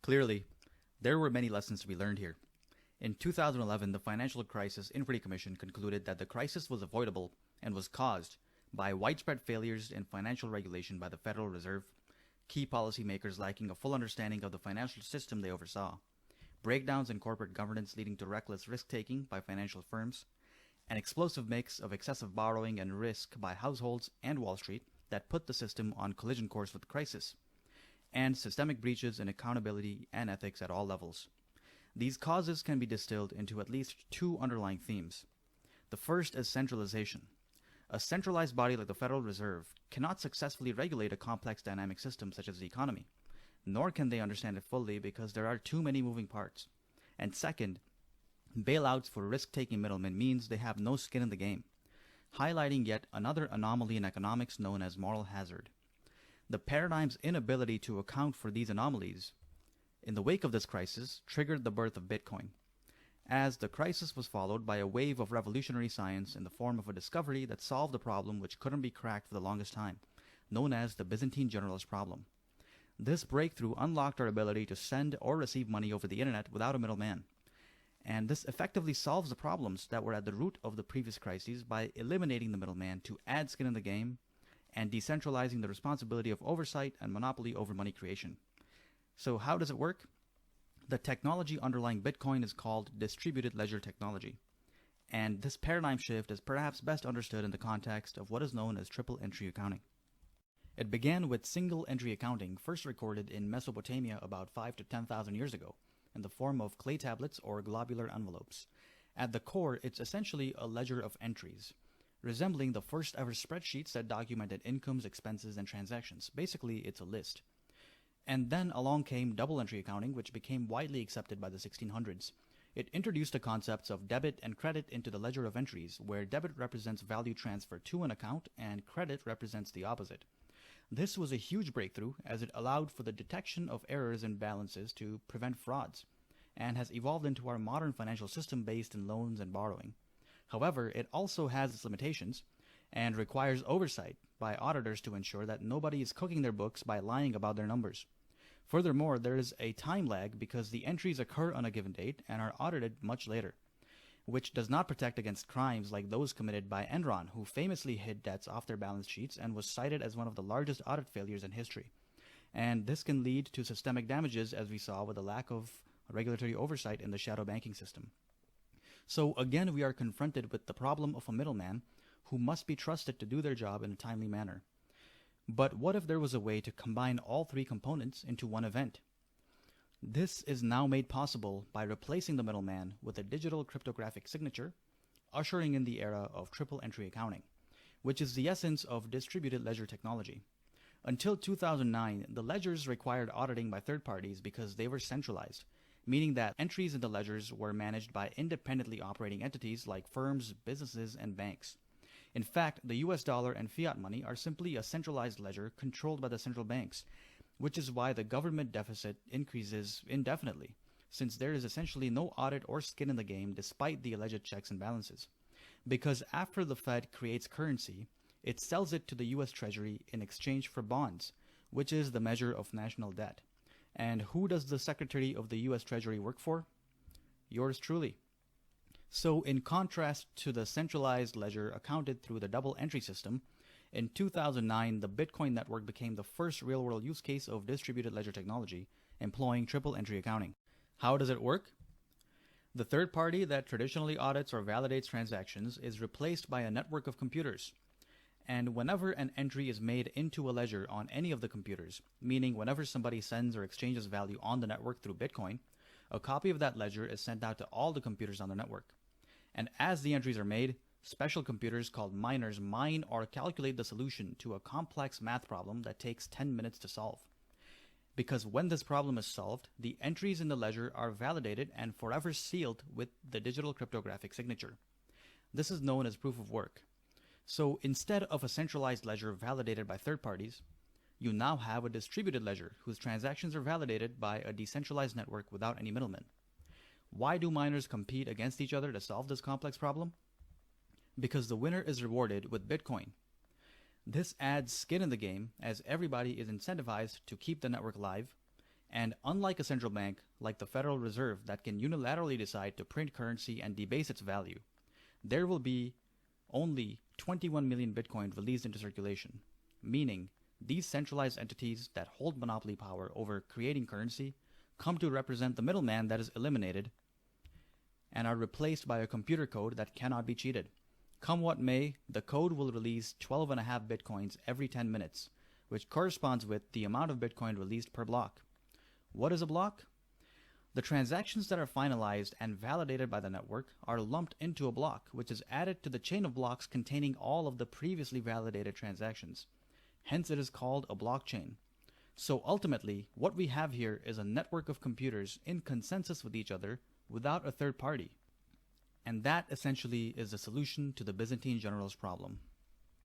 Clearly, there were many lessons to be learned here. In 2011, the Financial Crisis Inquiry Commission concluded that the crisis was avoidable and was caused by widespread failures in financial regulation by the Federal Reserve, key policymakers lacking a full understanding of the financial system they oversaw, breakdowns in corporate governance leading to reckless risk-taking by financial firms, an explosive mix of excessive borrowing and risk by households and Wall Street that put the system on collision course with the crisis, and systemic breaches in accountability and ethics at all levels. These causes can be distilled into at least two underlying themes. The first is centralization. A centralized body like the Federal Reserve cannot successfully regulate a complex dynamic system such as the economy, nor can they understand it fully because there are too many moving parts. And second, bailouts for risk-taking middlemen means they have no skin in the game, highlighting yet another anomaly in economics known as moral hazard. The paradigm's inability to account for these anomalies in the wake of this crisis triggered the birth of Bitcoin, as the crisis was followed by a wave of revolutionary science in the form of a discovery that solved a problem which couldn't be cracked for the longest time, known as the Byzantine generalist problem. This breakthrough unlocked our ability to send or receive money over the internet without a middleman, and this effectively solves the problems that were at the root of the previous crises by eliminating the middleman to add skin in the game and decentralizing the responsibility of oversight and monopoly over money creation. So how does it work? The technology underlying Bitcoin is called distributed ledger technology, and this paradigm shift is perhaps best understood in the context of what is known as triple entry accounting. It began with single entry accounting, first recorded in Mesopotamia about 5 to 10,000 years ago, in the form of clay tablets or globular envelopes. At the core, it's essentially a ledger of entries, resembling the first ever spreadsheets that documented incomes, expenses, and transactions. Basically, it's a list. And then along came double entry accounting, which became widely accepted by the 1600s. It introduced the concepts of debit and credit into the ledger of entries, where debit represents value transfer to an account and credit represents the opposite. This was a huge breakthrough as it allowed for the detection of errors in balances to prevent frauds, and has evolved into our modern financial system based in loans and borrowing. However, it also has its limitations and requires oversight by auditors to ensure that nobody is cooking their books by lying about their numbers. Furthermore, there is a time lag because the entries occur on a given date and are audited much later, which does not protect against crimes like those committed by Enron, who famously hid debts off their balance sheets and was cited as one of the largest audit failures in history. And this can lead to systemic damages, as we saw with the lack of regulatory oversight in the shadow banking system. So again, we are confronted with the problem of a middleman who must be trusted to do their job in a timely manner. But what if there was a way to combine all three components into one event? This is now made possible by replacing the middleman with a digital cryptographic signature, ushering in the era of triple entry accounting, which is the essence of distributed ledger technology. Until 2009, the ledgers required auditing by third parties because they were centralized, meaning that entries in the ledgers were managed by independently operating entities like firms, businesses, and banks. In fact, the US dollar and fiat money are simply a centralized ledger controlled by the central banks, which is why the government deficit increases indefinitely, since there is essentially no audit or skin in the game despite the alleged checks and balances. Because after the Fed creates currency, it sells it to the US Treasury in exchange for bonds, which is the measure of national debt. And who does the Secretary of the US Treasury work for? Yours truly. So in contrast to the centralized ledger accounted through the double entry system, in 2009, the Bitcoin network became the first real-world use case of distributed ledger technology, employing triple entry accounting. How does it work? The third party that traditionally audits or validates transactions is replaced by a network of computers. And whenever an entry is made into a ledger on any of the computers, meaning whenever somebody sends or exchanges value on the network through Bitcoin, a copy of that ledger is sent out to all the computers on the network. And as the entries are made, special computers called miners mine or calculate the solution to a complex math problem that takes 10 minutes to solve. Because when this problem is solved, the entries in the ledger are validated and forever sealed with the digital cryptographic signature. This is known as proof of work. So instead of a centralized ledger validated by third parties, you now have a distributed ledger whose transactions are validated by a decentralized network without any middlemen. Why do miners compete against each other to solve this complex problem? Because the winner is rewarded with Bitcoin. This adds skin in the game as everybody is incentivized to keep the network live, And unlike a central bank, like the Federal Reserve, that can unilaterally decide to print currency and debase its value, there will be only 21 million Bitcoin released into circulation, meaning these centralized entities that hold monopoly power over creating currency come to represent the middleman that is eliminated and are replaced by a computer code that cannot be cheated. Come what may, the code will release 12.5 Bitcoins every 10 minutes, which corresponds with the amount of Bitcoin released per block. What is a block? The transactions that are finalized and validated by the network are lumped into a block, which is added to the chain of blocks containing all of the previously validated transactions. Hence, it is called a blockchain. So ultimately, what we have here is a network of computers in consensus with each other without a third party. And that essentially is the solution to the Byzantine generals' problem.